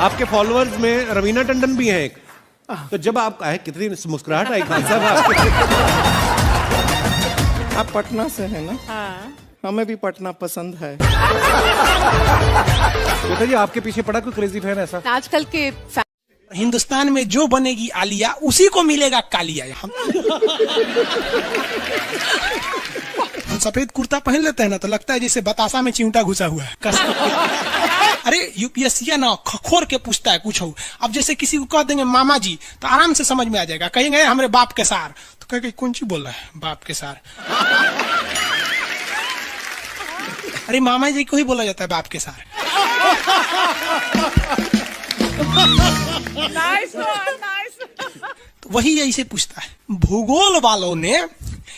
आपके फॉलोअर्स में रवीना टंडन भी हैं एक, तो जब आप आए कितनी मुस्कुराहट आई खान साहब आपके। आप पटना से हैं ना? हाँ। हमें भी पटना पसंद है। बताइए आपके पीछे पड़ा कोई क्रेजी फैन ऐसा? आजकल के हिंदुस्तान में जो बनेगी आलिया उसी को मिलेगा कालिया। हम सफेद कुर्ता पहन लेते हैं ना तो लगता है जैसे बतासा में चिमटा घुसा हुआ है। अरे यूपीएससी ना खोर के पूछता है कुछ हो। अब जैसे किसी को कह देंगे मामा जी तो आराम से समझ में आ जाएगा। कहेंगे हमारे बाप के सार तो कहेंगे कौन सी बोल रहा है बाप के सार। अरे मामा जी को ही बोला जाता है बाप के सार। Nice nice. तो वही ऐसे पूछता है। भूगोल वालों ने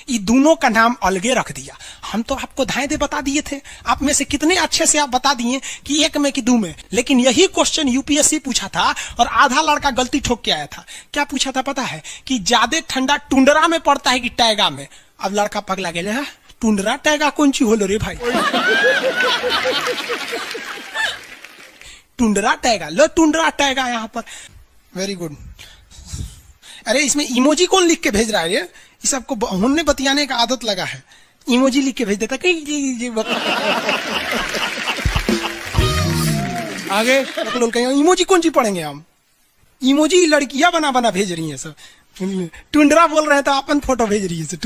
ये दोनों का नाम अलगे रख दिया। हम तो आपको धाए दे बता दिए थे। आप में से कितने अच्छे से आप बता दिए कि एक में कि दो में। लेकिन यही क्वेश्चन यूपीएससी पूछा था और आधा लड़का गलती ठोक के आया था। क्या पूछा था पता है? कि ज्यादा ठंडा टुंडरा में पड़ता है कि टैगा में। अब लड़का पगला गया, टुंडरा टैगा कौन सी होलो रे भाई। टुंडरा टैगा, लो टुंडरा टैगा यहाँ पर। Very good. अरे इसमें इमोजी कौन लिख के भेज रहा है? ये सबको हमने बतियाने का आदत लगा है। इमोजी लिख के भेज देता कहीं आगे लोग कहेंगे इमोजी कौन सी पढ़ेंगे हम। इमोजी लड़कियां बना बना भेज रही हैं सब। टुंडरा बोल रहे हैं तो अपन फोटो भेज रही है सब।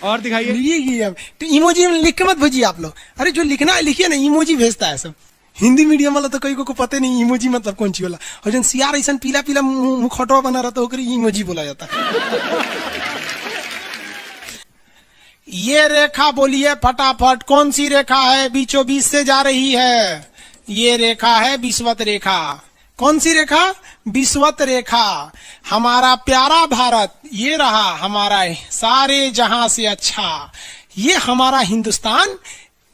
और दिखाइए। ये तो इमोजी लिख के मत भेजिए आप लोग। अरे जो लिखना है लिखिए ना, इमोजी भेजता है सब। हिंदी मीडियम वाला तो कई को पता नहीं इमोजी मतलब कौन सी वाला। और जन सियार ऐसा पीला पीला मुखौटवा बना रहा तो इमोजी बोला जाता है। ये रेखा बोलिए फटाफट, कौन सी रेखा है बीचों बीच से जा रही है? ये रेखा है विषुवत रेखा। कौन सी रेखा? विषुवत रेखा। हमारा प्यारा भारत ये रहा हमारा सारे जहां से अच्छा। ये हमारा हिंदुस्तान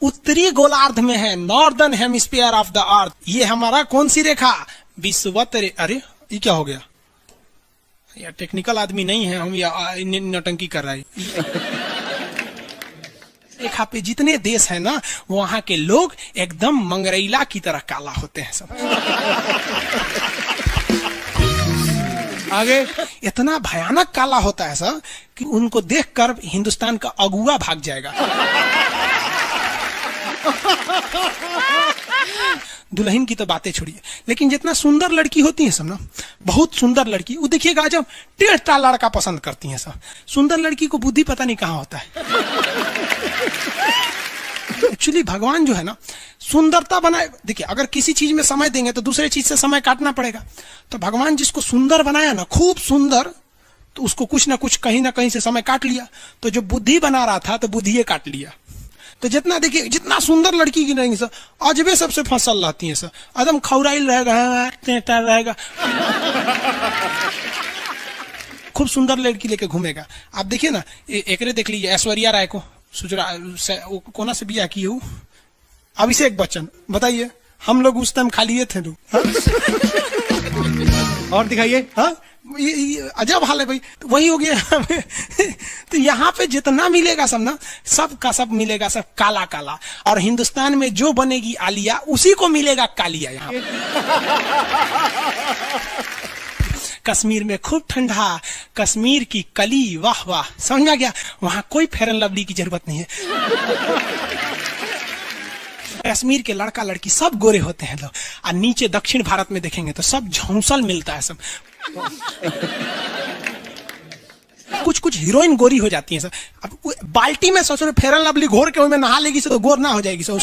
उत्तरी गोलार्ध में है, northern hemisphere of the earth. ये हमारा कौन सी रेखा? विषुवत रेखा। अरे ये क्या हो गया यार? टेक्निकल आदमी नहीं है हम, या नौटंकी कर रहा है। रेखा पे जितने देश है ना वहां के लोग एकदम मंगरैला की तरह काला होते हैं सब। आगे इतना भयानक काला होता है सब कि उनको देखकर हिंदुस्तान का अगुआ भाग जाएगा। दुल्हन की तो बातें छोड़िए, लेकिन जितना सुंदर लड़की होती है सब ना, बहुत सुंदर लड़की, वो देखिएगा जब टेढ़ा लड़का पसंद करती है सब। सुंदर लड़की को बुद्धि पता नहीं कहाँ होता है। एक्चुअली भगवान जो है ना सुंदरता बनाए। देखिए अगर किसी चीज में समय देंगे तो दूसरे चीज से समय काटना पड़ेगा। तो भगवान जिसको सुंदर बनाया ना, खूब सुंदर, तो उसको कुछ ना कुछ कहीं ना कहीं से समय काट लिया। तो जो बुद्धि बना रहा था तो बुद्धि काट लिया। तो जितना देखिए जितना सुंदर लड़की की रहेंगी सर, अजबे सबसे फसल रहती है सर। एकदम खौराइल रहेगा, खूब सुंदर लड़की लेके घूमेगा। आप देखिए ना, एकरे देख लीजिए ऐश्वर्या राय को, कोना से बिया की हो, अभिषेक बच्चन। बताइए हम लोग उस टाइम खाली थे लोग। और दिखाइए। हाँ अजब हाल है भाई। तो वही हो गया। तो यहाँ पे जितना मिलेगा सब ना, सब का सब मिलेगा सब काला काला। और हिंदुस्तान में जो बनेगी आलिया उसी को मिलेगा कालिया। यहाँ कश्मीर में खूब ठंडा, कश्मीर की कली, वाह वाह, समझ आ गया। वहां कोई फेयर एंड लवली की जरूरत नहीं है। कश्मीर के लड़का लड़की सब गोरे होते हैं लोग। और नीचे दक्षिण भारत में देखेंगे तो सब झौंसल मिलता है सब। कुछ कुछ हीरोइन गोरी हो जाती है सर। अब बाल्टी में सोचो फेयर एंड लवली घोर के में नहा लेगी तो गोर ना हो जाएगी सर।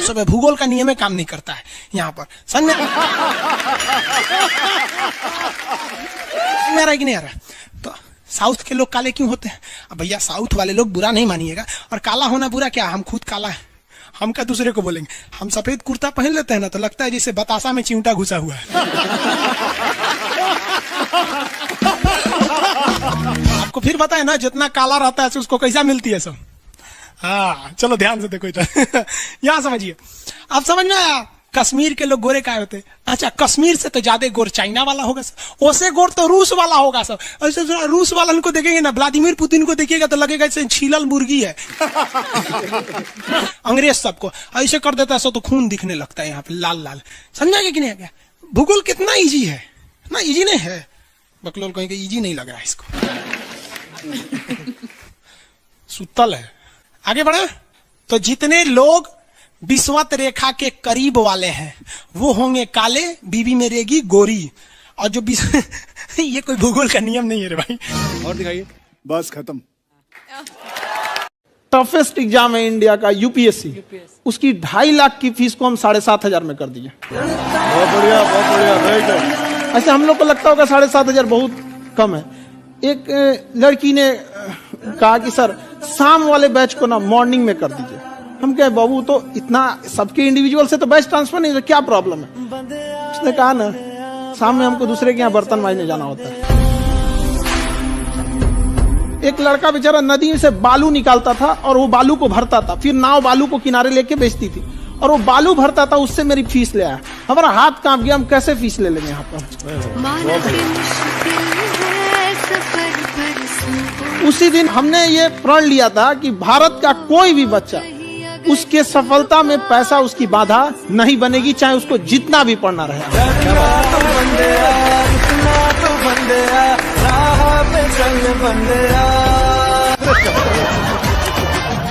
सब भूगोल का नियम काम नहीं करता है यहाँ पर। समझ में आ रहा है कि नहीं आ रहा? तो साउथ के लोग काले क्यों होते हैं? अब भैया साउथ वाले लोग बुरा नहीं मानिएगा। और काला होना बुरा क्या? हम खुद काला है, हम क्या दूसरे को बोलेंगे? हम सफेद कुर्ता पहन लेते हैं ना तो लगता है जैसे बतासा में चिमटा घुसा हुआ है। आपको फिर बताए ना जितना काला रहता है उसको कैसा मिलती है सब। हाँ चलो ध्यान से देखो इधर। यहाँ समझिए, आप समझ में आया? कश्मीर के लोग गोरे काहे होते? अच्छा, कश्मीर से तो ज्यादा गोर चाइना वाला होगा सर, उससे गोर तो रूस वाला होगा सर। ऐसे रूस वाला को देखेंगे ना, व्लादिमीर पुतिन को देखिएगा तो लगेगा जैसे छीलल मुर्गी है। अंग्रेज सबको ऐसे कर देता है सो तो खून दिखने लगता है यहाँ पे लाल लाल। समझा कि नहीं? भूगोल कितना इजी है ना? इजी नहीं है, बकलोल कहेंगे इजी नहीं लग रहा है इसको। सुतल है। आगे बढ़े तो जितने लोग विषुवत रेखा के करीब वाले हैं वो होंगे काले, बीवी में रहेगी गोरी। और जो ये कोई भूगोल का नियम नहीं है रे भाई। और दिखाइए। बस खत्म। टफेस्ट एग्जाम है इंडिया का यूपीएससी, उसकी 2.5 लाख की फीस को हम 7,500 में कर दिए। बहुत बढ़िया, बहुत बढ़िया, वेरी गुड। ऐसे हम लोग को लगता होगा 7,500 बहुत कम है। एक लड़की ने कहा कि सर शाम वाले बैच को ना मॉर्निंग में कर दीजिए। हम कहे बाबू तो इतना सबके इंडिविजुअल से तो बैच ट्रांसफर नहीं है, क्या प्रॉब्लम है? उसने कहा ना शाम में हमको दूसरे के यहाँ बर्तन मांजने जाना होता है। एक लड़का बेचारा नदी से बालू निकालता था और वो बालू को भरता था, फिर नाव बालू को किनारे लेके बेचती थी और वो बालू भरता था, उससे मेरी फीस ले आया। हमारा हाथ कांप गया, हम कैसे फीस ले लेंगे यहाँ पर। उसी दिन हमने ये प्रण लिया था कि भारत का कोई भी बच्चा उसके सफलता में पैसा उसकी बाधा नहीं बनेगी, चाहे उसको जितना भी पढ़ना रहे।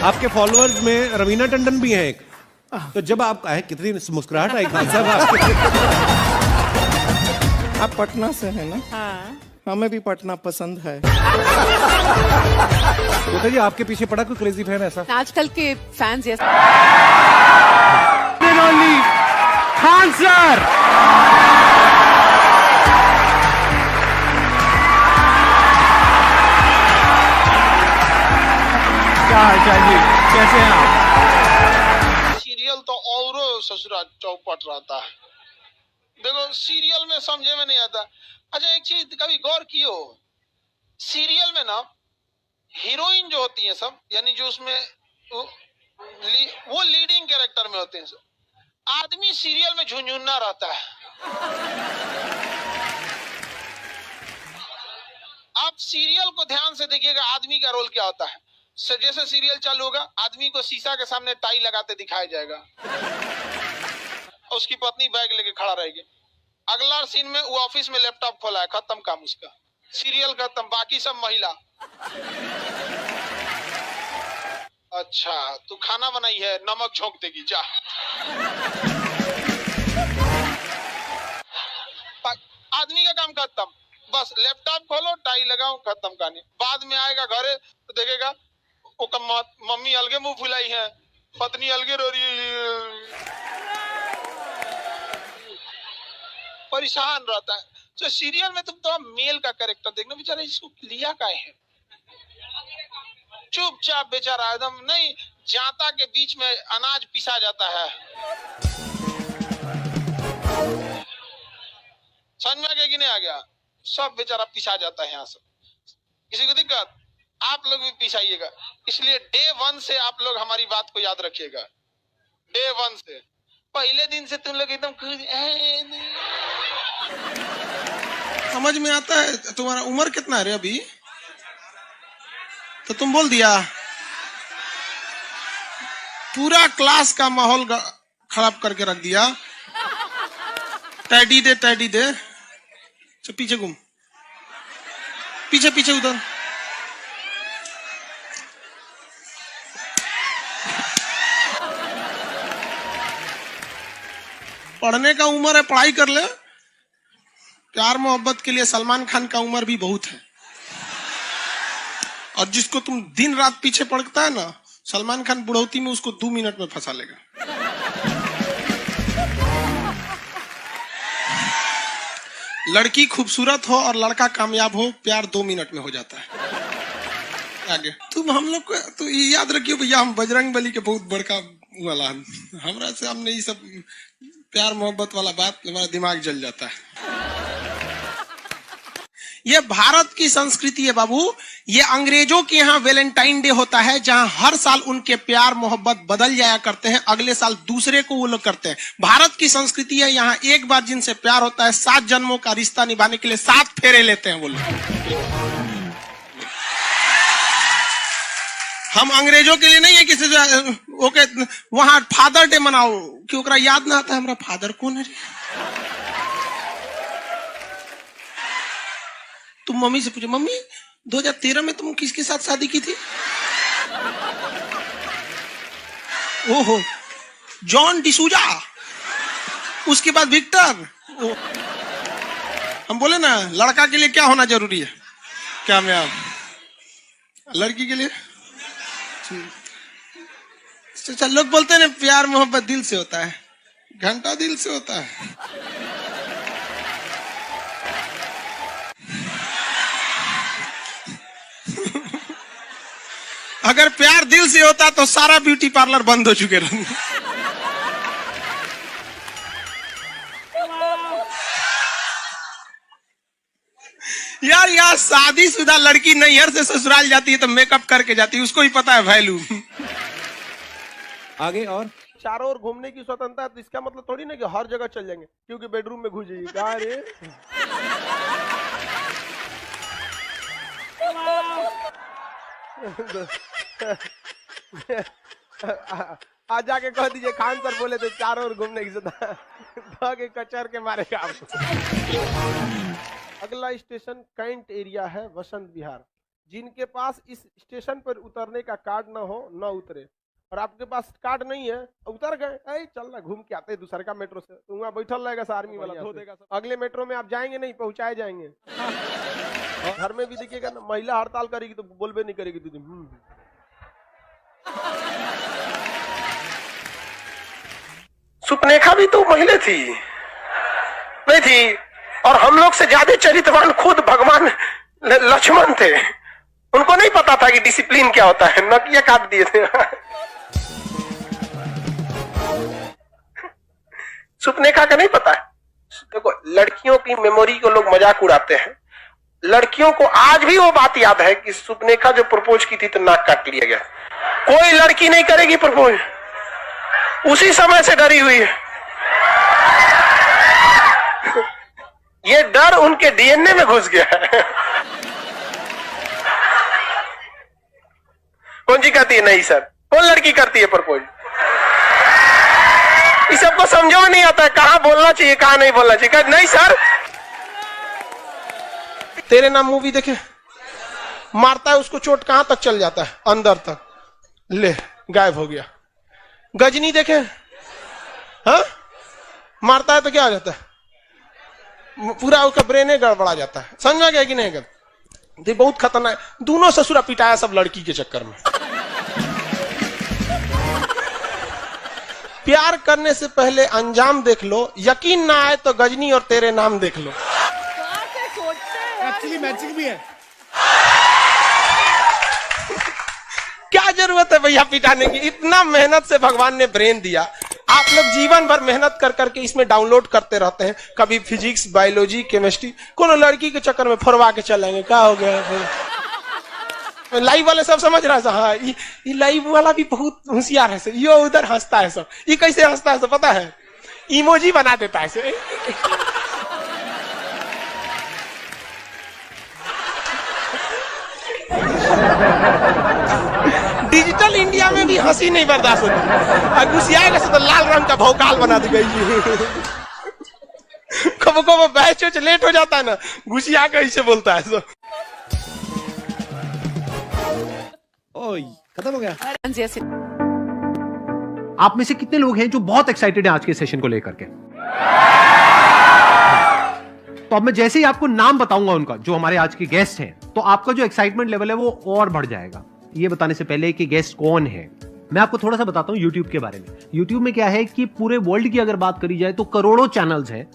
आपके फॉलोअर्स में रवीना टंडन भी हैं एक। तो जब आप आए कितनी मुस्कुराहट आई खान साहब आपके। आप पटना से है ना? हाँ। हमें भी पटना पसंद है। बताइए आपके पीछे पड़ा कोई क्रेजी फैन ऐसा? आजकल के फैंस ये खान सर। क्या हाल जी, कैसे हैं आप? सीरियल तो और ससुरा चौपट रहता है। देखो सीरियल में समझे में नहीं आता। अच्छा एक चीज कभी गौर कियो, सीरियल में ना हीरोइन जो होती है सब, यानी जो उसमें वो लीडिंग कैरेक्टर में होते हैं सब, आदमी सीरियल में झुंझुन्ना रहता है। आप सीरियल को ध्यान से देखिएगा, आदमी का रोल क्या होता है। जैसे सीरियल चालू होगा, आदमी को शीशा के सामने टाई लगाते दिखाया जाएगा, उसकी पत्नी बैग लेके खड़ा रहेगी। अगला सीन में वो ऑफिस में लैपटॉप खोला है, खत्म काम उसका, सीरियल खत्म, बाकी सब महिला। अच्छा तू खाना बनाई है, नमक झोंक देगी जा। आदमी का काम खत्म, बस लैपटॉप खोलो, टाई लगाओ, खत्म कहानी। बाद में आएगा घरे तो देखेगा वो मम्मी अलगे मुंह फुलाई है, पत्नी अलगे रो रही है, परेशान रहता है। तो सीरियल में तुम तो मेल का कैरेक्टर देखना, बेचारा इसको लिया क्या है, चुपचाप बेचारा एकदम नहीं जाता के बीच में अनाज पिसा जाता है। समझ में आ गया कि नहीं आ गया? सब बेचारा पिसा जाता है यहाँ से। किसी को दिक्कत? आप लोग भी पिसाइएगा। इसलिए डे 1 से आप लोग हमारी बात को याद रखिएगा। डे 1 से पहले दिन से तुम लोग एकदम समझ में आता है। तुम्हारा उम्र कितना है रे अभी? तो तुम बोल दिया। पूरा क्लास का माहौल खराब करके रख दिया। टैडी दे, टैडी दे। चल पीछे घूम, पीछे पीछे उधर। पढ़ने का उम्र है, पढ़ाई कर ले। प्यार मोहब्बत के लिए सलमान खान का उम्र भी बहुत है। और जिसको तुम दिन रात पीछे पड़ता है ना, सलमान खान बुढ़ौती में उसको 2 मिनट में फंसा लेगा। लड़की खूबसूरत हो और लड़का कामयाब हो, प्यार 2 मिनट में हो जाता है। आगे तुम हम लोग को तो याद रखियो भैया, हम बजरंग बली के बहुत बड़का वाला, हमरा से हमने ये सब प्यार मोहब्बत वाला बात, हमारा दिमाग जल जाता है। ये भारत की संस्कृति है बाबू। ये अंग्रेजों के यहाँ वैलेंटाइन डे होता है, जहां हर साल उनके प्यार मोहब्बत बदल जाया करते हैं, अगले साल दूसरे को वो लोग करते हैं। भारत की संस्कृति है, यहाँ एक बार जिनसे प्यार होता है 7 जन्मों का रिश्ता निभाने के लिए 7 फेरे लेते हैं वो लोग। हम अंग्रेजों के लिए नहीं है किसी ओके वहां फादर डे मनाओ कि ओकरा याद ना आता है हमारा फादर कौन है। तुम मम्मी से पूछो, मम्मी 2013 में तुम किसके साथ शादी की थी? ओहो, जॉन डिसूजा, उसके बाद विक्टर। हम बोले ना लड़का के लिए क्या होना जरूरी है, क्या मैं लड़की के लिए अच्छा, लोग बोलते हैं ना प्यार मोहब्बत दिल से होता है, घंटा दिल से होता है। अगर प्यार दिल से होता तो सारा ब्यूटी पार्लर बंद हो चुके रहते। यार यार शादीशुदा लड़की नैहर से ससुराल जाती है तो मेकअप करके जाती है, उसको ही पता है वैल्यू। आगे और चारों ओर घूमने की स्वतंत्रता है, तो इसका मतलब थोड़ी ना कि हर जगह चल जाएंगे क्योंकि बेडरूम में घुस जाइए। कहा रे आज जाके कह दीजिए खान सर बोले थे चारों ओर घूमने की स्वतंत्रता के कचर के मारेगा आपको। अगला स्टेशन कैंट एरिया है, वसंत विहार। जिनके पास इस स्टेशन पर उतरने का कार्ड ना हो न उतरे, और आपके पास कार्ड नहीं है उतर गए, चल ना घूम के आते दूसरे का मेट्रो से, तो वहाँ बैठल रहेगा आर्मी वाला धो देगा सब। अगले मेट्रो में आप जाएंगे नहीं, पहुंचाए जाएंगे। घर में भी देखिएगा ना, महिला हड़ताल करेगी तो बोलबे नहीं करेगी दीदी। सुपनेखा भी तो महिला थी नहीं थी, और हम लोग से ज्यादा चरित्रवान खुद भगवान लक्ष्मण थे। उनको नहीं पता था कि डिसिप्लिन क्या होता है, नकिया काट दिए थे। सुपनेखा का नहीं पता है। देखो लड़कियों की मेमोरी को लोग मजाक उड़ाते हैं, लड़कियों को आज भी वो बात याद है कि सुपनेखा जो प्रपोज की थी तो नाक काट लिया गया। कोई लड़की नहीं करेगी प्रपोज, उसी समय से डरी हुई है। ये डर उनके डीएनए में घुस गया है। कौन सी कहती है नहीं सर, कौन लड़की करती है प्रपोज? इस सबको समझो नहीं आता है कहां बोलना चाहिए कहां नहीं बोलना चाहिए। नहीं सर, तेरे नाम मूवी देखे, मारता है उसको चोट कहां तक चल जाता है, अंदर तक, ले गायब हो गया। गजनी देखे, हाँ मारता है तो क्या हो जाता है, पूरा उसका ब्रेन गड़बड़ा जाता है। समझ में गया कि नहीं? ये बहुत खतरनाक है। दोनों ससुरा पिटाया सब लड़की के चक्कर में। प्यार करने से पहले अंजाम देख लो, यकीन ना आए तो गजनी और तेरे नाम देख लो। एक्चुअली मैचिंग भी है। क्या जरूरत है भैया पिटाने की? इतना मेहनत से भगवान ने ब्रेन दिया, आप लोग जीवन भर मेहनत कर करके इसमें डाउनलोड करते रहते हैं, कभी फिजिक्स, बायोलॉजी, केमिस्ट्री। कोनो लड़की के चक्कर में फरवा के चलेंगे, क्या हो गया फिर? लाइव वाले सब समझ रहा है, हाँ ये लाइव वाला भी बहुत होशियार है, ये उधर हंसता है सब। ये कैसे हंसता है सब पता है? इमोजी बना देता है। डिजिटल इंडिया में भी हंसी नहीं बर्दाश्त होती, गुस्सियाएगा तो लाल रंग का भौकाल बना दी गई। कब कब बैच लेट हो जाता है ना, गुस्सिया कैसे बोलता है सब। ओए खत्म हो गया। आप में से कितने लोग हैं जो बहुत एक्साइटेड हैं आज के सेशन को लेकर के? तो अब मैं जैसे ही आपको नाम बताऊंगा उनका, जो हमारे आज के गेस्ट हैं, तो आपका जो एक्साइटमेंट लेवल है वो और बढ़ जाएगा। ये बताने से पहले कि गेस्ट कौन है, मैं आपको थोड़ा सा बताता हूं यूट्यूब के बारे में। यूट्यूब में क्या है कि पूरे वर्ल्ड की अगर बात करी जाए तो करोड़ों चैनल्स हैं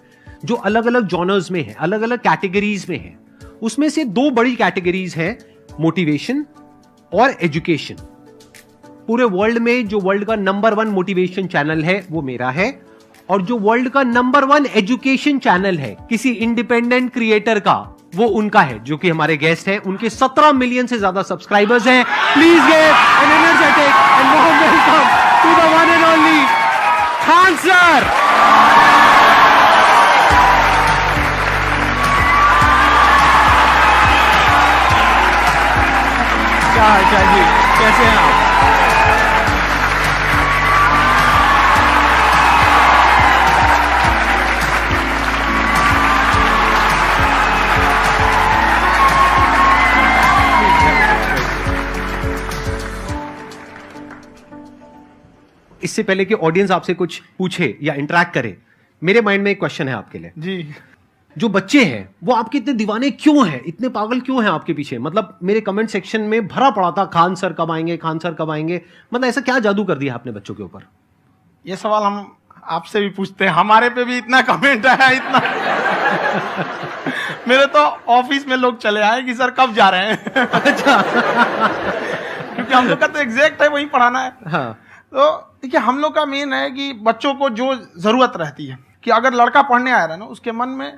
जो अलग अलग जॉनर्स में हैं, अलग अलग कैटेगरीज में हैं। उसमें से 2 बड़ी कैटेगरीज हैं, मोटिवेशन और एजुकेशन। पूरे वर्ल्ड में जो वर्ल्ड का नंबर 1 मोटिवेशन चैनल है वो मेरा है, और जो वर्ल्ड का नंबर 1 एजुकेशन चैनल है किसी इंडिपेंडेंट क्रिएटर का, वो उनका है जो कि हमारे गेस्ट हैं। उनके 17 मिलियन से ज्यादा सब्सक्राइबर्स हैं। Please give an energetic and warm welcome to the one and only Khan sir. क्या हाल चाल जी, कैसे हैं आप? इससे पहले कि ऑडियंस आपसे कुछ पूछे या इंटरेक्ट करे, मेरे माइंड में एक क्वेश्चन है आपके लिए। जी। जो बच्चे हैं वो आपके इतने दीवाने क्यों हैं, इतने पागल क्यों हैं आपके पीछे? मतलब मेरे कमेंट सेक्शन में भरा पड़ा था खान सर कब आएंगे, खान सर कब आएंगे। मतलब ऐसा क्या जादू कर दिया आपने बच्चों के ऊपर? ये सवाल हम आपसे भी पूछते हैं, हमारे पे भी इतना कमेंट आया, इतना मेरे तो ऑफिस में लोग चले आए कि सर कब जा रहे हैं। अच्छा। क्योंकि हम लोग का तो एग्जैक्ट है वही पढ़ाना है। हाँ। तो देखिए हम लोग का मेन है कि बच्चों को जो जरूरत रहती है कि अगर लड़का पढ़ने आ रहा है ना, उसके मन में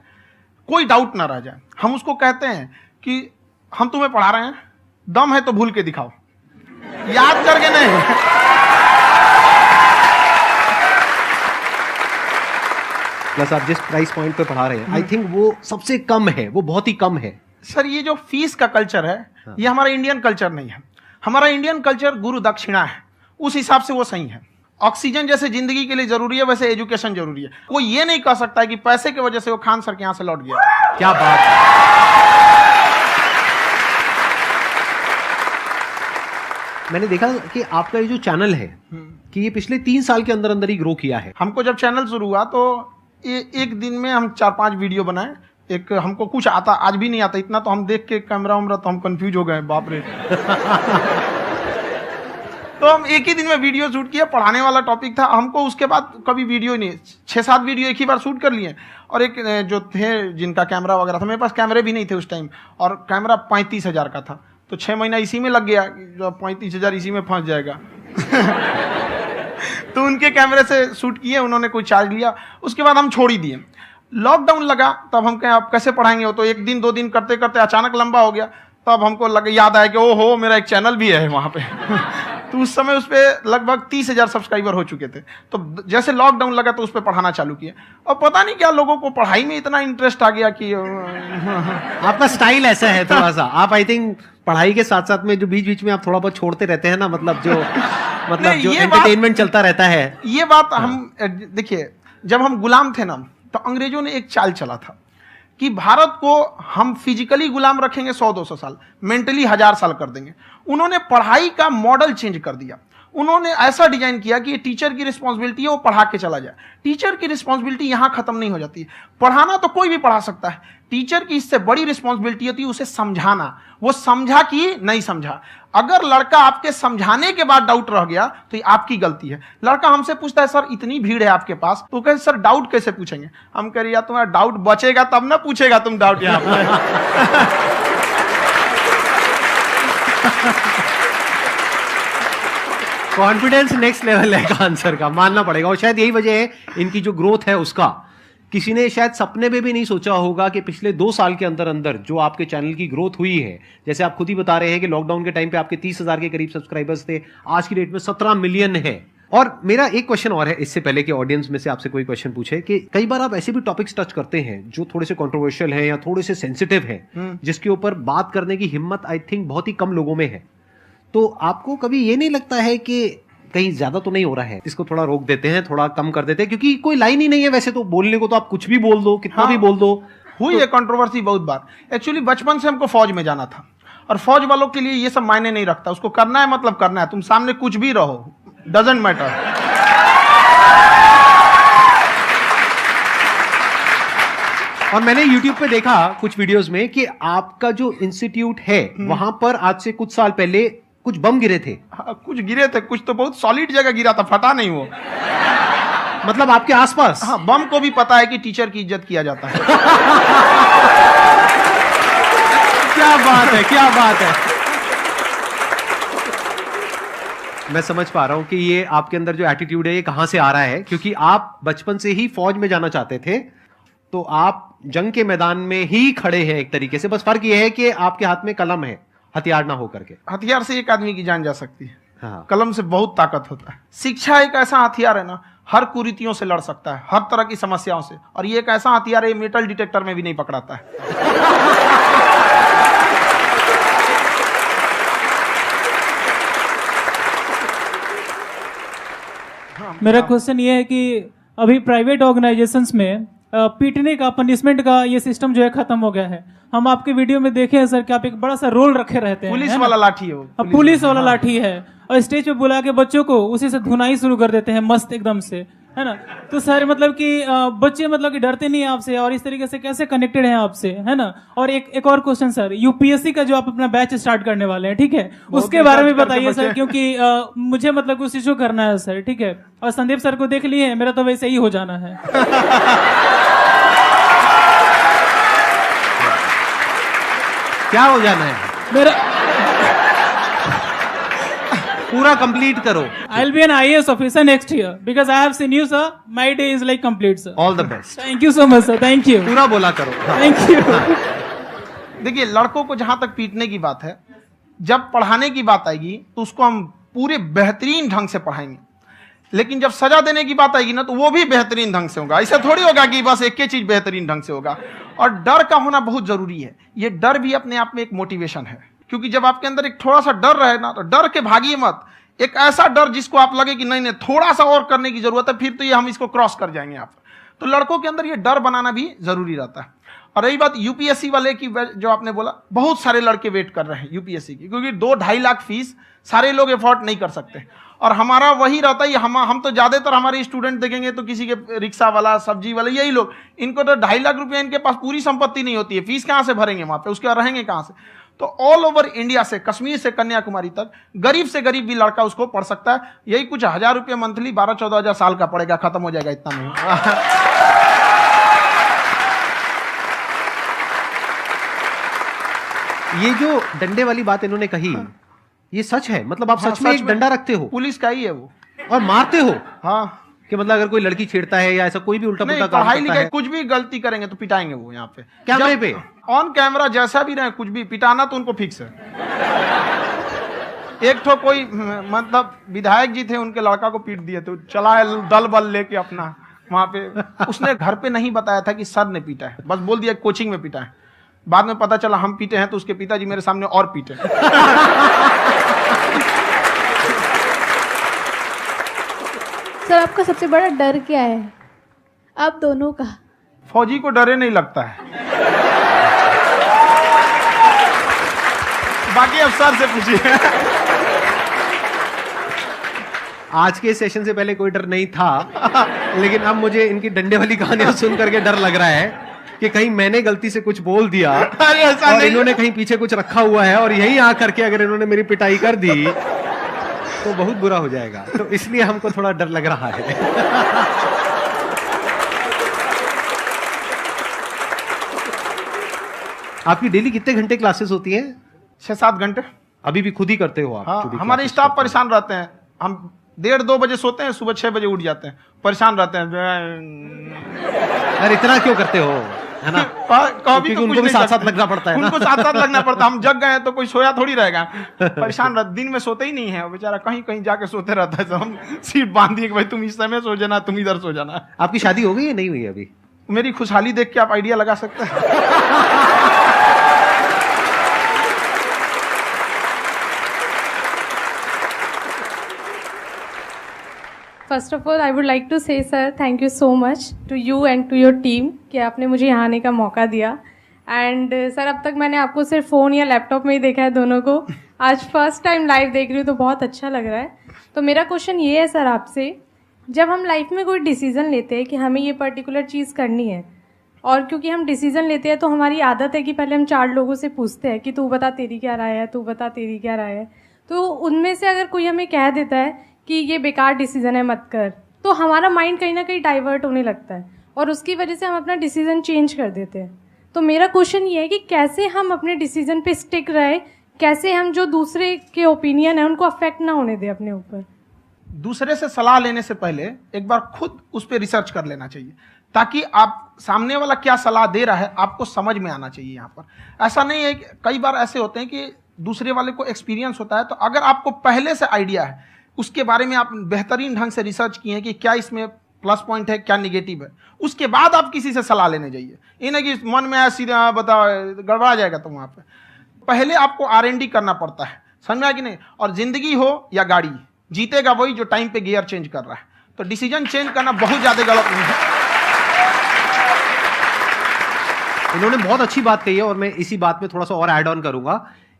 कोई डाउट ना रह जाए। हम उसको कहते हैं कि हम तुम्हें पढ़ा रहे हैं, दम है तो भूल के दिखाओ, याद करके नहीं। प्लस आप जिस प्राइस पॉइंट पे पढ़ा रहे हैं, आई थिंक वो सबसे कम है, वो बहुत ही कम है। सर ये जो फीस का कल्चर है, ये हमारा इंडियन कल्चर नहीं है। हमारा इंडियन कल्चर गुरु दक्षिणा है, उस हिसाब से वो सही है। ऑक्सीजन जैसे जिंदगी के लिए जरूरी है, वैसे एजुकेशन जरूरी है। कोई ये नहीं कह सकता है कि पैसे की वजह से वो खान सर के यहां से लौट गया। क्या बात है। मैंने देखा कि आपका ये जो चैनल है कि ये पिछले 3 साल के अंदर अंदर ही ग्रो किया है। हमको जब चैनल शुरू हुआ तो एक दिन में हम 4-5 वीडियो बनाए। एक हमको कुछ आता, आज भी नहीं आता इतना, तो हम देख के कैमरा उमरा तो हम कंफ्यूज हो गए, बाप रे। तो हम एक ही दिन में वीडियो शूट किया, पढ़ाने वाला टॉपिक था हमको। उसके बाद कभी वीडियो ही नहीं, 6-7 वीडियो एक ही बार शूट कर लिए। और एक जो थे जिनका कैमरा वगैरह था, मेरे पास कैमरे भी नहीं थे उस टाइम, और कैमरा 35,000 का था, तो 6 महीना इसी में लग गया। जो 35,000 इसी में फंस जाएगा। तो उनके कैमरे से शूट किए, उन्होंने कोई चार्ज लिया, उसके बाद हम छोड़ ही दिए। लॉकडाउन लगा, तब हम कहें आप कैसे पढ़ाएंगे, वो तो 1 दिन 2 दिन करते करते अचानक लंबा हो गया। तब हमको याद आया कि ओहो मेरा एक चैनल भी है वहां पे। तो उस समय उस पर लगभग 30,000 सब्सक्राइबर हो चुके थे। तो जैसे लॉकडाउन लगा तो उस पर पढ़ाना चालू किया, और पता नहीं क्या लोगों को पढ़ाई में इतना इंटरेस्ट आ गया कि आपका स्टाइल ऐसा है थोड़ा सा। आप आई थिंक पढ़ाई के साथ साथ में जो बीच बीच में आप थोड़ा बहुत छोड़ते रहते हैं ना, मतलब जो एंटरटेनमेंट चलता रहता है। ये बात हम देखिए, जब हम गुलाम थे ना, तो अंग्रेजों ने एक चाल चला था कि भारत को हम फिजिकली गुलाम रखेंगे 100-200 साल, मेंटली 1000 साल कर देंगे। उन्होंने पढ़ाई का मॉडल चेंज कर दिया। उन्होंने ऐसा डिजाइन किया कि टीचर की रिस्पॉन्सिबिलिटी है वो पढ़ा के चला जाए। टीचर की रिस्पॉन्सिबिलिटी यहां खत्म नहीं हो जाती है। पढ़ाना तो कोई भी पढ़ा सकता है, टीचर की इससे बड़ी रिस्पॉन्सिबिलिटी होती है उसे समझाना। वो समझा कि नहीं समझा। अगर लड़का आपके समझाने के बाद डाउट रह गया तो ये आपकी गलती है। लड़का हमसे पूछता है सर इतनी भीड़ है आपके पास, तो कहे सर डाउट कैसे पूछेंगे? हम कह रहे यार तुम्हारा डाउट बचेगा तब ना पूछेगा तुम डाउट यहाँ पे। कॉन्फिडेंस नेक्स्ट लेवल है खान सर का, मानना पड़ेगा। और शायद यही वजह है इनकी जो ग्रोथ है उसका। किसी ने शायद सपने में भी नहीं सोचा होगा कि पिछले 2 साल के अंदर अंदर जो आपके चैनल की ग्रोथ हुई है, जैसे आप खुद ही बता रहे हैं कि लॉकडाउन के टाइम पे आपके 30,000 के करीब सब्सक्राइबर्स थे, आज की डेट में 17 मिलियन है। और मेरा एक क्वेश्चन और है, इससे पहले कि ऑडियंस में से आपसे कोई क्वेश्चन पूछे, कि कई बार आप ऐसे भी टॉपिक्स टच करते हैं जो थोड़े से कंट्रोवर्शियल हैं या थोड़े से सेंसिटिव हैं, जिसके ऊपर बात करने की हिम्मत आई थिंक बहुत ही कम लोगों में है। तो आपको कभी ये नहीं लगता है कि कहीं ज्यादा तो नहीं हो रहा है, इसको थोड़ा रोक देते हैं, थोड़ा कम कर देते हैं? क्योंकि कोई लाइन ही नहीं है वैसे तो बोलने को, तो आप कुछ भी बोल दो, कितना भी बोल दो। हुई है कंट्रोवर्सी बहुत बार। एक्चुअली बचपन से हमको फौज में जाना था, और फौज वालों के लिए ये सब मायने नहीं रखता। उसको करना है मतलब करना है, तुम सामने कुछ भी रहो, डजंट मैटर। और मैंने YouTube पे देखा कुछ वीडियोस में कि आपका जो इंस्टीट्यूट है वहां पर आज से कुछ साल पहले कुछ बम गिरे थे। हाँ, कुछ गिरे थे, कुछ तो बहुत सॉलिड जगह गिरा था, फटा नहीं वो। मतलब आपके आसपास? हाँ, बम को भी पता है कि टीचर की इज्जत किया जाता है। क्या बात है, क्या बात है। मैं समझ पा रहा हूं कि ये आपके अंदर जो एटीट्यूड है ये कहां से आ रहा है, क्योंकि आप बचपन से ही फौज में जाना चाहते थे, तो आप जंग के मैदान में ही खड़े हैं एक तरीके से, बस फर्क यह है कि आपके हाथ में कलम है, हथियार ना हो करके। हथियार से एक आदमी की जान जा सकती है, हाँ। कलम से बहुत ताकत होता है। शिक्षा एक ऐसा हथियार है ना, हर कुरीतियों से लड़ सकता है, हर तरह की समस्याओं से। और ये एक ऐसा हथियार है, मेटल डिटेक्टर में भी नहीं पकड़ाता है। मेरा क्वेश्चन ये है कि अभी प्राइवेट ऑर्गेनाइजेशंस में पीटने का, पनिशमेंट का ये सिस्टम जो है खत्म हो गया है। हम आपके वीडियो में देखे हैं सर कि आप एक बड़ा सा रोल रखे रहते हैं, पुलिस है ना? वाला लाठी है वो, पुलिस वाला लाठी है, और स्टेज पे बुला के बच्चों को उसी से धुनाई शुरू कर देते हैं मस्त एकदम से, है ना? तो सर मतलब कि बच्चे मतलब कि डरते नहीं है आपसे, और इस तरीके से कैसे कनेक्टेड हैं आपसे, है ना? और एक और क्वेश्चन सर, यूपीएससी का जो आप अपना बैच स्टार्ट करने वाले हैं, ठीक है, उसके बारे में बताइए सर, क्योंकि मुझे मतलब कुछ इशू करना है सर, ठीक है? और संदीप सर को देख लिए, मेरा तो वैसे ही हो जाना है। क्या हो जाना है? मेरा पूरा कंप्लीट करो। I'll be an IAS officer next year because I have seen you, sir. My day is like complete, sir. All the best. Thank you so much, sir. Thank you. पूरा बोला करो। Thank you. देखिए, लड़कों को जहां तक पीटने की बात है, जब पढ़ाने की बात आएगी तो उसको हम पूरे बेहतरीन ढंग से पढ़ाएंगे। लेकिन जब सजा देने की बात आएगी ना, तो वो भी बेहतरीन ढंग से होगा। ऐसा थोड़ी होगा कि बस एक ही चीज बेहतरीन ढंग से होगा। और डर का होना बहुत जरूरी है। ये डर भी अपने आप में एक मोटिवेशन है, क्योंकि जब आपके अंदर एक थोड़ा सा डर रहे ना, तो डर के भागिए मत। एक ऐसा डर जिसको आप लगे कि नहीं नहीं थोड़ा सा और करने की जरूरत है, फिर तो ये हम इसको क्रॉस कर जाएंगे यहाँ पर। तो लड़कों के अंदर ये डर बनाना भी जरूरी रहता है। और रही बात यूपीएससी वाले की, जो आपने बोला, बहुत सारे लड़के वेट कर रहे हैं यूपीएससी की, क्योंकि 2-2.5 लाख फीस सारे लोग एफोर्ड नहीं कर सकते। और हमारा वही रहता है, हम तो ज्यादातर हमारे स्टूडेंट देखेंगे तो किसी के रिक्शा वाला, सब्जी वाला, यही लोग, इनको तो 2.5 लाख रुपया, इनके पास पूरी संपत्ति नहीं होती है, फीस कहाँ से भरेंगे वहां पे, उसके बाद रहेंगे कहाँ से? तो ऑल ओवर इंडिया से, कश्मीर से कन्याकुमारी तक, गरीब से गरीब भी लड़का उसको पढ़ सकता है। यही कुछ 1000 रुपये मंथली, 12-14 हजार साल का पड़ेगा, खत्म हो जाएगा इतना में। ये जो डंडे वाली बात इन्होंने कही, ये सच है? मतलब आप सच में एक डंडा रखते हो? पुलिस का ही है वो। और मारते हो? हाँ, कि मतलब अगर कोई लड़की छेड़ता है या ऐसा कोई भी उल्टा पुल्टा काम पढ़ाई करता लिखाई है, कुछ भी गलती करेंगे तो पिटाएंगे वो यहाँ पे, कैमरे पे, ऑन कैमरा, जैसा भी रहे, कुछ भी पिटाना तो उनको फिक्स है। एक तो कोई मतलब विधायक जी थे, उनके लड़का को पीट दिए, तो चला है दल बल लेके अपना वहां पे। उसने घर पे नहीं बताया था कि सर ने पीटा है, बस बोल दिया कोचिंग में पीटा है। बाद में पता चला हम पीटे हैं, तो उसके पिताजी मेरे सामने और पीटे। सर, आपका सबसे बड़ा डर क्या है आप दोनों का? फौजी को डरे नहीं लगता है, बाकी अफसर से पूछिए। आज के सेशन से पहले कोई डर नहीं था, लेकिन अब मुझे इनकी डंडे वाली कहानियां सुन करके डर लग रहा है कि कहीं मैंने गलती से कुछ बोल दिया और इन्होंने कहीं पीछे कुछ रखा हुआ है, और यही आ करके अगर इन्होंने मेरी पिटाई कर दी तो बहुत बुरा हो जाएगा। तो इसलिए हमको थोड़ा डर लग रहा है। आपकी डेली कितने घंटे क्लासेस होती हैं? 6-7 घंटे। अभी भी खुद ही करते हो आप? हाँ, हमारे स्टाफ परेशान रहते हैं। हम 1:30-2 बजे सोते हैं, सुबह 6 बजे उठ जाते हैं, परेशान रहते हैं। यार इतना क्यों करते हो, है ना? कभी तो उनको भी साथ साथ लगना पड़ता है ना? उनको साथ साथ लगना पड़ता है। हम जग गए तो कोई सोया थोड़ी रहेगा, परेशान रहता, दिन में सोते ही नहीं है बेचारा, कहीं कहीं जाके सोते रहता है। हम सीट बांध दिए कि भाई तुम इस समय सो जाना, तुम इधर सो जाना। आपकी शादी हो गई या नहीं हुई अभी? मेरी खुशहाली देख के आप आइडिया लगा सकते हैं। First of all I would like to say sir, thank you so much to you and to your team कि आपने मुझे यहाँ आने का मौका दिया। एंड सर, अब तक मैंने आपको सिर्फ फ़ोन या लैपटॉप में ही देखा है दोनों को, आज फर्स्ट टाइम लाइव देख रही हूँ तो बहुत अच्छा लग रहा है। तो मेरा क्वेश्चन ये है सर आपसे, जब हम लाइफ में कोई डिसीज़न लेते हैं कि हमें ये पर्टिकुलर चीज़ करनी है, और क्योंकि हम डिसीज़न लेते हैं तो हमारी आदत है कि पहले हम 4 लोगों से पूछते हैं कि तू बता तेरी क्या राय है, तू बता तेरी क्या राय है। तो उनमें से अगर कोई हमें कह देता है कि ये बेकार डिसीजन है, मत कर, तो हमारा माइंड कहीं ना कहीं डाइवर्ट होने लगता है और उसकी वजह से हम अपना डिसीजन चेंज कर देते हैं। तो मेरा क्वेश्चन ये है कि कैसे हम अपने डिसीजन पे स्टिक रहे, कैसे हम जो दूसरे के ओपिनियन है उनको अफेक्ट ना होने दें अपने ऊपर। दूसरे से सलाह लेने से पहले एक बार खुद उस पर रिसर्च कर लेना चाहिए, ताकि आप सामने वाला क्या सलाह दे रहा है आपको समझ में आना चाहिए। यहाँ पर ऐसा नहीं है कि कई बार ऐसे होते हैं कि दूसरे वाले को एक्सपीरियंस होता है, तो अगर आपको पहले से आइडिया है, उसके बारे में आप बेहतरीन ढंग से रिसर्च किए हैं कि क्या इसमें प्लस पॉइंट है, क्या निगेटिव है, उसके बाद आप किसी से सलाह लेने जाइए। ये नहीं कि मन में सीधा बताओ गड़बड़ा जाएगा। तो वहाँ पे पहले आपको R&D करना पड़ता है, समझ में आया कि नहीं। और जिंदगी हो या गाड़ी, जीतेगा वही जो टाइम पे गियर चेंज कर रहा है। तो डिसीजन चेंज करना बहुत ज्यादा गलत नहीं है। इन्होंने बहुत अच्छी बात कही है और मैं इसी बात में थोड़ा सा और ऐड ऑन करूंगा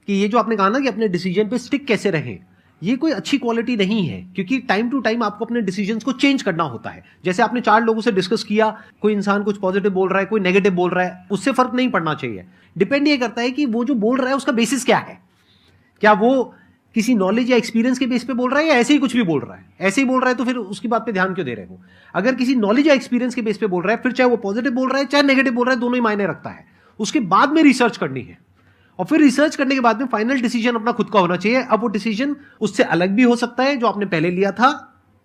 कि ये जो आपने कहा ना कि अपने डिसीजन पे स्टिक कैसे रहें, ये कोई अच्छी क्वालिटी नहीं है, क्योंकि टाइम टू टाइम आपको अपने डिसीजंस को चेंज करना होता है। जैसे आपने 4 लोगों से डिस्कस किया, कोई इंसान कुछ पॉजिटिव बोल रहा है, कोई नेगेटिव बोल रहा है, उससे फर्क नहीं पड़ना चाहिए। डिपेंड ये करता है कि वो जो बोल रहा है उसका बेसिस क्या है। क्या वो किसी नॉलेज या एक्सपीरियंस के बेस पे बोल रहा है या ऐसे ही कुछ भी बोल रहा है? ऐसे ही बोल रहा है तो फिर उसकी बात पे ध्यान क्यों दे रहे हो? अगर किसी नॉलेज या एक्सपीरियंस के बेस पे बोल रहा है, फिर चाहे वो पॉजिटिव बोल रहा है चाहे नेगेटिव बोल रहा है, दोनों ही मायने रखता है। उसके बाद में रिसर्च करनी है और फिर रिसर्च करने के बाद में फाइनल डिसीजन अपना खुद का होना चाहिए। अब वो डिसीजन उससे अलग भी हो सकता है जो आपने पहले लिया था,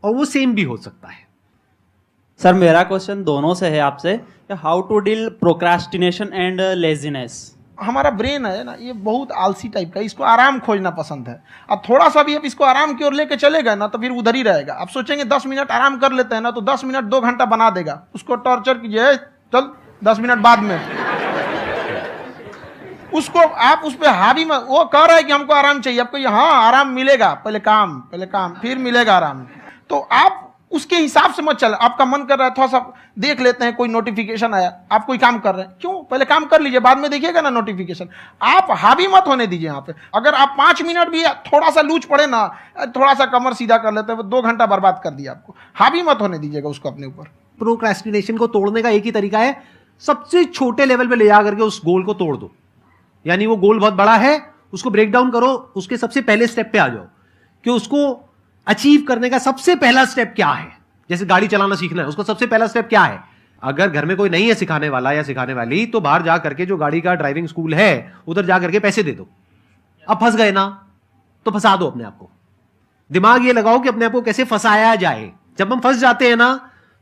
और वो सेम भी हो सकता है। सर मेरा क्वेश्चन दोनों से है आपसे, how to deal procrastination and laziness. हमारा ब्रेन है ना, ये बहुत आलसी टाइप का, इसको आराम खोजना पसंद है। अब थोड़ा सा भी अब इसको आराम की ओर लेके चले गए ना तो फिर उधर ही रहेगा। आप सोचेंगे 10 मिनट आराम कर लेते हैं ना, तो 10 मिनट 2 घंटा बना देगा। उसको टॉर्चर कीजिए, चल 10 मिनट बाद में। उसको आप उस पर हावी में, वो कह रहा है कि हमको आराम चाहिए, आपको हाँ आराम मिलेगा, पहले काम फिर मिलेगा आराम। तो आप उसके हिसाब से मत चल। आपका मन कर रहा है थोड़ा सा देख लेते हैं, कोई नोटिफिकेशन आया, आप कोई काम कर रहे हैं, क्यों पहले काम कर लीजिए, बाद में देखिएगा ना नोटिफिकेशन। आप हावी मत होने दीजिए यहाँ पे। अगर आप 5 मिनट भी थोड़ा सा लूज पड़े ना, थोड़ा सा कमर सीधा कर लेते हैं, 2 घंटा बर्बाद कर दिया आपको। हावी मत होने दीजिएगा उसको अपने ऊपर। प्रोक्रेस्टिनेशन को तोड़ने का एक ही तरीका है, सबसे छोटे लेवल पे ले जा करके उस गोल को तोड़ दो। यानी वो गोल बहुत बड़ा है, उसको ब्रेक डाउन करो, उसके सबसे पहले स्टेप पे आ जाओ कि उसको अचीव करने का सबसे पहला स्टेप क्या है। जैसे गाड़ी चलाना सीखना है, उसको सबसे पहला स्टेप क्या है। अगर घर में कोई नहीं है सिखाने वाला या सिखाने वाली, तो बाहर जा करके जो गाड़ी का ड्राइविंग स्कूल है उधर जा करके पैसे दे दो। अब फंस गए ना तो फंसा दो अपने आप को। दिमाग ये लगाओ कि अपने आप को कैसे फंसाया जाए। जब हम फंस जाते हैं ना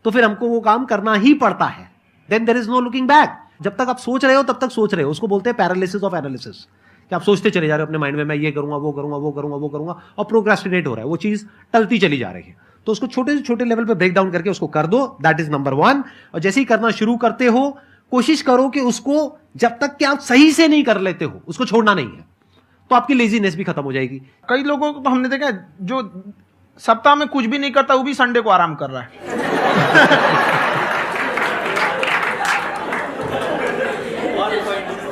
तो फिर हमको वो काम करना ही पड़ता है। Then there is no looking back. जब तक आप सोच रहे हो तब तक सोच रहे हो, उसको बोलते हैं पैरालिसिस ऑफ एनालिसिस, कि आप सोचते चले जा रहे हो अपने माइंड में, मैं ये करूंगा वो करूंगा वो करूंगा वो करूंगा, और प्रोक्रेस्टिनेट हो रहा है, वो चीज टलती चली जा रही है। तो उसको छोटे से छोटे लेवल पे ब्रेक डाउन करके उसको कर दो, दैट इज नंबर 1। और जैसे ही करना शुरू करते हो, कोशिश करो कि उसको जब तक कि आप सही से नहीं कर लेते हो उसको छोड़ना नहीं है, तो आपकी लेजीनेस भी खत्म हो जाएगी। कई लोगों को तो हमने देखा जो सप्ताह में कुछ भी नहीं करता, वो भी संडे को आराम कर रहा है।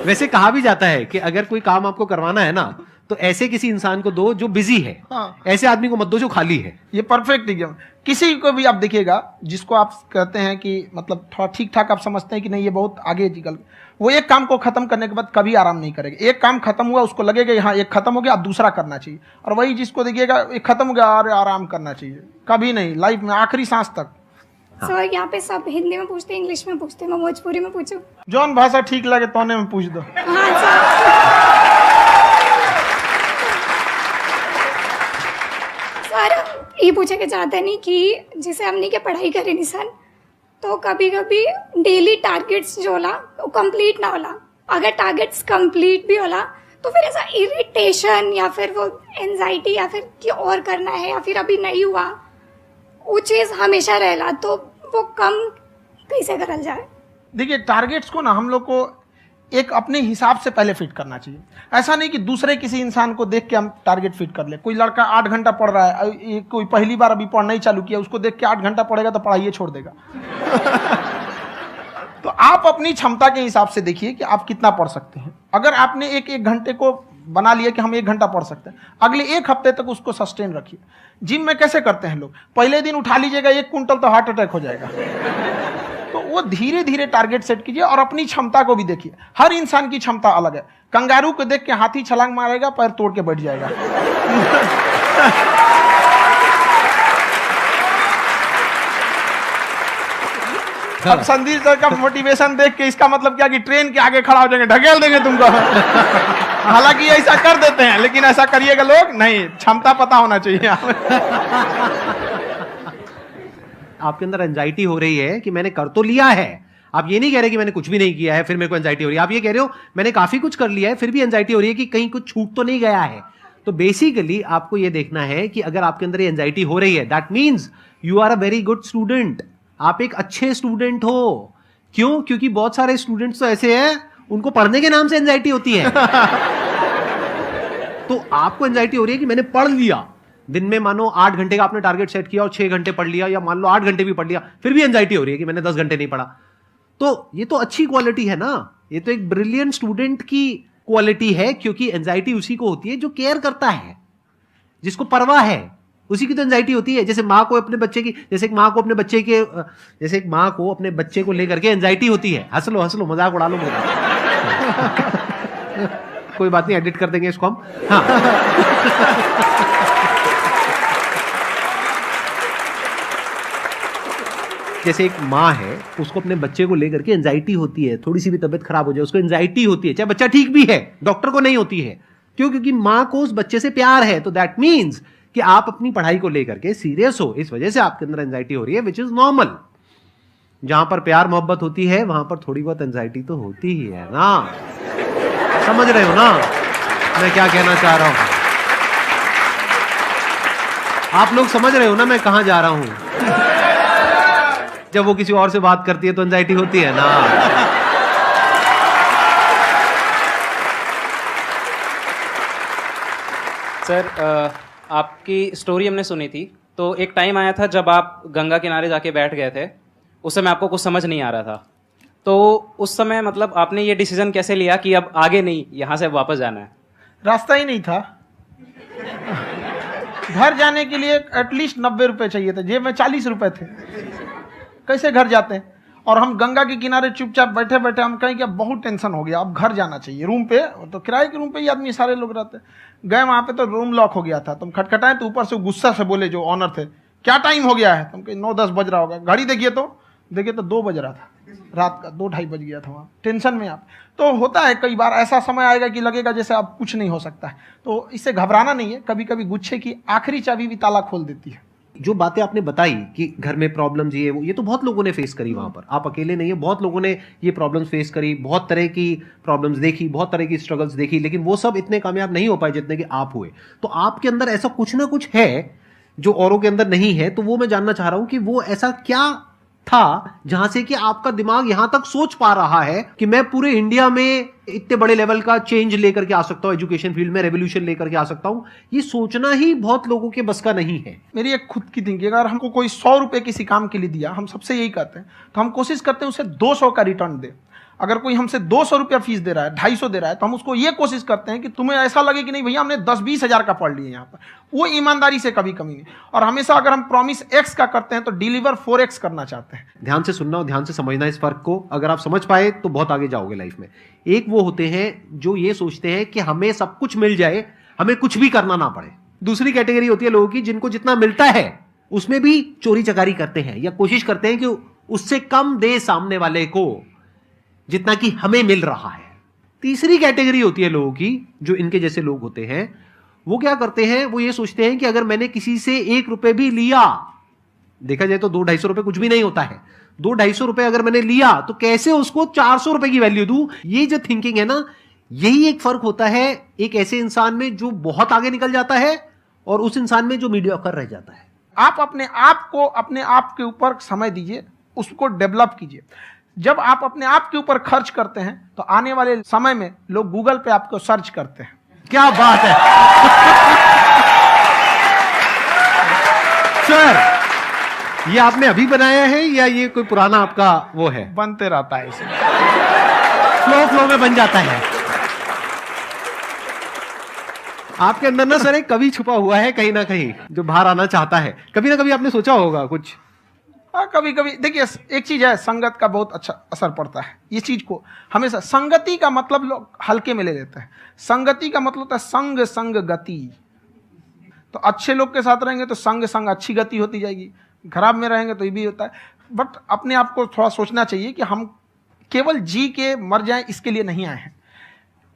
वैसे कहा भी जाता है कि अगर कोई काम आपको करवाना है ना, तो ऐसे किसी इंसान को दो जो बिजी है। हाँ। ऐसे आदमी को मत दो जो खाली है। ये परफेक्ट एग्जाम। किसी को भी आप देखिएगा जिसको आप कहते हैं कि मतलब थोड़ा ठीक ठाक आप समझते हैं कि नहीं ये बहुत आगे निकल, वो एक काम को खत्म करने के बाद कभी आराम नहीं करेगा। एक काम खत्म हुआ उसको लगेगा हाँ एक खत्म हो गया, अब दूसरा करना चाहिए। और वही जिसको देखिएगा एक खत्म हो गया और आराम करना चाहिए, कभी नहीं, लाइफ में आखिरी सांस तक। सर यहाँ पे सब हिंदी में पूछते हैं, इंग्लिश में पूछते हैं, मैं भोजपुरी में पूछूं? जौन भाषा ठीक लगे तोने में पूछ दो। हाँ सर। सर ये पूछे के चाहते नहीं कि जैसे हमने के पढ़ाई करे निशान, तो कभी कभी डेली टारगेट्स जो होला वो कंप्लीट ना होला। अगर टारगेट्स कंप्लीट भी होला तो फिर ऐसा इरिटेशन या फिर वो एंजाइटी या फिर कि और करना है या फिर अभी नहीं हुआ, वो चीज हमेशा रहेला, तो वो कम कैसे करल जाए? देखिए टारगेट्स को ना हम लोग को एक अपने हिसाब से पहले फिट करना चाहिए। ऐसा नहीं कि दूसरे किसी इंसान को देख के हम टारगेट फिट कर ले। कोई लड़का 8 घंटा पढ़ रहा है, कोई पहली बार अभी पढ़ना ही चालू किया, उसको देख के 8 घंटा पढ़ेगा तो पढ़ाई छोड़ देगा। तो आप अपनी क्षमता के हिसाब से देखिए कि आप कितना पढ़ सकते हैं। अगर आपने एक घंटे को बना लिया कि हम 1 घंटा पढ़ सकते हैं, अगले 1 हफ्ते तक उसको सस्टेन रखिए। जिम में कैसे करते हैं लोग, पहले दिन उठा लीजिएगा 1 कुंटल तो हार्ट अटैक हो जाएगा। तो वो धीरे धीरे टारगेट सेट कीजिए और अपनी क्षमता को भी देखिए। हर इंसान की क्षमता अलग है। कंगारू को देख के हाथी छलांग मारेगा, पैर तोड़ के बैठ जाएगा। अब संदीप सर का मोटिवेशन देख के इसका मतलब क्या कि ट्रेन के आगे खड़ा हो जाएंगे, ढकेल देंगे तुमको। हालांकि ऐसा कर देते हैं, लेकिन ऐसा करिएगा लोग नहीं, क्षमता पता होना चाहिए। आपके अंदर एंजाइटी हो रही है कि मैंने कर तो लिया है, आप ये नहीं कह रहे कि मैंने कुछ भी नहीं किया है फिर मेरे को एंजाइटी हो रही है, आप ये कह रहे हो मैंने काफी कुछ कर लिया है फिर भी एंजाइटी हो रही है कि कहीं कुछ छूट तो नहीं गया है। तो बेसिकली आपको ये देखना है कि अगर आपके अंदर ये एंजाइटी हो रही है, that means you are a very good student, आप एक अच्छे स्टूडेंट हो। क्यों? क्योंकि बहुत सारे स्टूडेंट्स तो ऐसे हैं उनको पढ़ने के नाम से एंजाइटी होती है। तो आपको एंजाइटी हो रही है कि मैंने पढ़ लिया, दिन में मानो 8 घंटे का आपने टारगेट सेट किया और 6 घंटे पढ़ लिया, या मान लो 8 घंटे भी पढ़ लिया, फिर भी एंजाइटी हो रही है कि मैंने 10 घंटे नहीं पढ़ा। तो ये तो अच्छी क्वालिटी है ना, ये तो एक ब्रिलियंट स्टूडेंट की क्वालिटी है, क्योंकि एंजाइटी उसी को होती है जो केयर करता है, जिसको परवाह है, उसी की तो एंजाइटी होती है। जैसे माँ को अपने बच्चे की, जैसे एक माँ को अपने बच्चे के, जैसे एक माँ को अपने बच्चे को लेकर के एंजाइटी होती है। हंस लो मजाक उड़ा लो मेरा। कोई बात नहीं, एडिट कर देंगे इसको हम। हाँ। जैसे एक माँ है, उसको अपने बच्चे को लेकर के एंजाइटी होती है, थोड़ी सी भी तबीयत खराब हो जाए उसको एंजाइटी होती है, चाहे बच्चा ठीक भी है, डॉक्टर को नहीं होती है। क्यों? क्योंकि माँ को उस बच्चे से प्यार है। तो दैट मीन्स कि आप अपनी पढ़ाई को लेकर के सीरियस हो, इस वजह से आपके अंदर एंजाइटी हो रही है, विच इज नॉर्मल। जहां पर प्यार मोहब्बत होती है वहां पर थोड़ी बहुत एंजाइटी तो होती ही है ना। समझ रहे हो ना मैं क्या कहना चाह रहा हूं? आप लोग समझ रहे हो ना मैं कहां जा रहा हूं? जब वो किसी और से बात करती है तो एंजाइटी होती है ना। सर आपकी स्टोरी हमने सुनी थी, तो एक टाइम आया था जब आप गंगा किनारे जाके बैठ गए थे, उस समय आपको कुछ समझ नहीं आ रहा था। तो उस समय मतलब आपने ये डिसीजन कैसे लिया कि अब आगे नहीं, यहाँ से वापस जाना है? रास्ता ही नहीं था। घर जाने के लिए एटलीस्ट 90 रुपए चाहिए थे, जेब में 40 रुपए थे, कैसे घर जाते हैं? और हम गंगा के किनारे चुपचाप बैठे बैठे हम कहें कि अब बहुत टेंशन हो गया, अब घर जाना चाहिए। रूम पे, तो किराए के रूम पे ही आदमी सारे लोग रहते। गए वहाँ पे तो रूम लॉक हो गया था, तुम खटखटाए तो ऊपर से गुस्सा से बोले जो ऑनर थे, क्या टाइम हो गया है? तुम कहे 9-10 बज रहा होगा। घड़ी देखिए तो 2 बज रहा था रात का, 2-2:30 बज गया था वहाँ। टेंशन में आप तो होता है, कई बार ऐसा समय आएगा कि लगेगा जैसे अब कुछ नहीं हो सकता है। तो इससे घबराना नहीं है, कभी कभी गुच्छे की आखिरी चाबी भी ताला खोल देती है। जो बातें आपने बताई कि घर में प्रॉब्लम्स ये तो बहुत लोगों ने फेस करी वहां पर, आप अकेले नहीं है, बहुत लोगों ने ये प्रॉब्लम्स फेस करी, बहुत तरह की प्रॉब्लम्स देखी, बहुत तरह की स्ट्रगल्स देखी, लेकिन वो सब इतने कामयाब नहीं हो पाए जितने कि आप हुए। तो आपके अंदर ऐसा कुछ ना कुछ है जो औरों के अंदर नहीं है। तो वो मैं जानना चाह रहा हूं कि वो ऐसा क्या था जहां से कि आपका दिमाग यहां तक सोच पा रहा है कि मैं पूरे इंडिया में इतने बड़े लेवल का चेंज लेकर के आ सकता हूं, एजुकेशन फील्ड में रेवोल्यूशन लेकर के आ सकता हूं। ये सोचना ही बहुत लोगों के बस का नहीं है। मेरी एक खुद की थिंकिंग, अगर हमको कोई 100 रुपए किसी काम के लिए दिया, हम सबसे यही कहते हैं, तो हम कोशिश करते हैं उसे 200 का रिटर्न दे। अगर कोई हमसे 200 रुपया फीस दे रहा है, 250 दे रहा है, तो हम उसको ये कोशिश करते हैं कि तुम्हें ऐसा लगे कि नहीं भैया हमने 10-20 हज़ार का पढ़ लिया यहाँ पर। वो ईमानदारी से कभी कमी नहीं। और हमेशा अगर हम प्रॉमिस X का करते हैं तो डिलीवर 4X करना चाहते हैं। ध्यान से सुनना और ध्यान से समझना इस फर्क को, अगर आप समझ पाए तो बहुत आगे जाओगे लाइफ में। एक वो होते हैं जो ये सोचते हैं कि हमें सब कुछ मिल जाए, हमें कुछ भी करना ना पड़े। दूसरी कैटेगरी होती है लोगों की जिनको जितना मिलता है उसमें भी चोरी चकारी करते हैं या कोशिश करते हैं कि उससे कम दे सामने वाले को जितना कि हमें मिल रहा है। तीसरी कैटेगरी होती है लोगों की, जो इनके जैसे लोग होते हैं, वो क्या करते हैं, वो ये सोचते हैं कि अगर मैंने किसी से 1 रुपए भी लिया, देखा जाए तो 200-250 रुपए कुछ भी नहीं होता है, 200-250 रुपए अगर मैंने लिया तो कैसे उसको 400 रुपए की वैल्यू दूं। ये जो थिंकिंग है ना, यही एक फर्क होता है एक ऐसे इंसान में जो बहुत आगे निकल जाता है और उस इंसान में जो मीडियोकर रह जाता है। आप अपने आप को अपने आप के ऊपर समय दीजिए, उसको डेवलप कीजिए। जब आप अपने आप के ऊपर खर्च करते हैं तो आने वाले समय में लोग गूगल पे आपको सर्च करते हैं। क्या बात है सर, ये आपने अभी बनाया है या ये कोई पुराना आपका वो है? बनते रहता है, इसे फ्लो में बन जाता है। आपके अंदर ना सर एक कवि छुपा हुआ है कहीं ना कहीं जो बाहर आना चाहता है। कभी ना कभी आपने सोचा होगा कुछ? कभी कभी देखिए, एक चीज है, संगत का बहुत अच्छा असर पड़ता है। ये चीज को हमेशा, संगति का मतलब लोग हल्के में ले लेते हैं। संगति का मतलब होता है संग संग गति। तो अच्छे लोग के साथ रहेंगे तो संग संग अच्छी गति होती जाएगी, खराब में रहेंगे तो ये भी होता है। बट अपने आप को थोड़ा सोचना चाहिए कि हम केवल जी के मर जाएं इसके लिए नहीं आए हैं।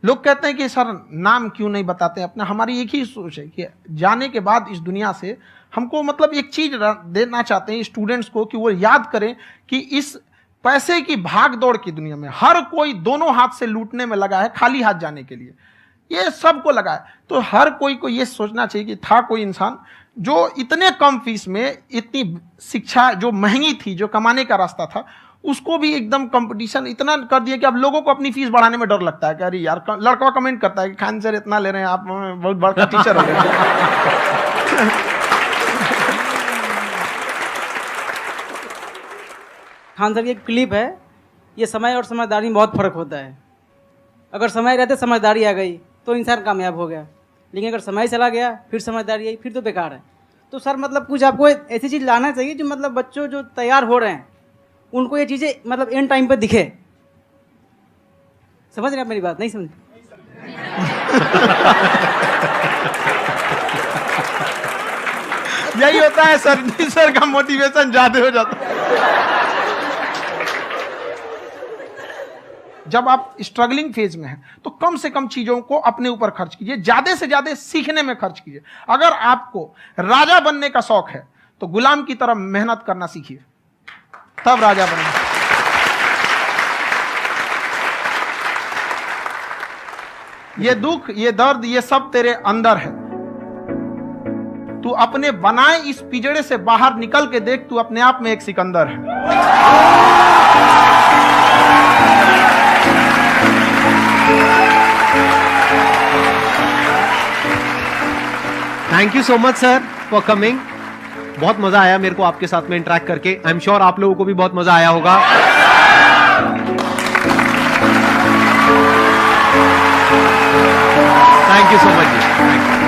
लोग कहते हैं कि सर नाम क्यों नहीं बताते अपना। हमारी एक ही सोच है कि जाने के बाद इस दुनिया से हमको मतलब एक चीज देना चाहते हैं स्टूडेंट्स को कि वो याद करें कि इस पैसे की भाग दौड़ की दुनिया में हर कोई दोनों हाथ से लूटने में लगा है, खाली हाथ जाने के लिए, ये सबको लगा है। तो हर कोई को ये सोचना चाहिए कि था कोई इंसान जो इतने कम फीस में इतनी शिक्षा जो महंगी थी, जो कमाने का रास्ता था, उसको भी एकदम कंपटीशन इतना कर दिया कि अब लोगों को अपनी फीस बढ़ाने में डर लगता है कि अरे यार, लड़का कमेंट करता है कि खान सर इतना ले रहे हैं, आप बहुत बड़ा टीचर हो गए। खान सर की एक क्लिप है, ये समय और समझदारी में बहुत फर्क होता है। अगर समय रहते समझदारी आ गई तो इंसान कामयाब हो गया, लेकिन अगर समय चला गया फिर समझदारी आई फिर तो बेकार है। तो सर मतलब कुछ आपको ऐसी चीज़ लाना चाहिए जो मतलब बच्चों जो तैयार हो रहे हैं उनको ये चीज़ें मतलब एंड टाइम पे दिखे। समझ रहे हैं आप मेरी बात? नहीं समझ? यही होता है सर, सर का मोटिवेशन ज्यादा हो जाता है। जब आप स्ट्रगलिंग फेज में हैं तो कम से कम चीजों को अपने ऊपर खर्च कीजिए, ज्यादा से ज्यादा सीखने में खर्च कीजिए। अगर आपको राजा बनने का शौक है तो गुलाम की तरह मेहनत करना सीखिए, तब राजा बनेंगे। ये दुख, ये दर्द, ये सब तेरे अंदर है। तू अपने बनाए इस पिजड़े से बाहर निकल के देख, तू अपने आप में एक सिकंदर है। Thank you so much sir for coming. बहुत मजा आया मेरे को आपके साथ में इंटरेक्ट करके। आई एम श्योर आप लोगों को भी बहुत मजा आया होगा। Thank you so much ji.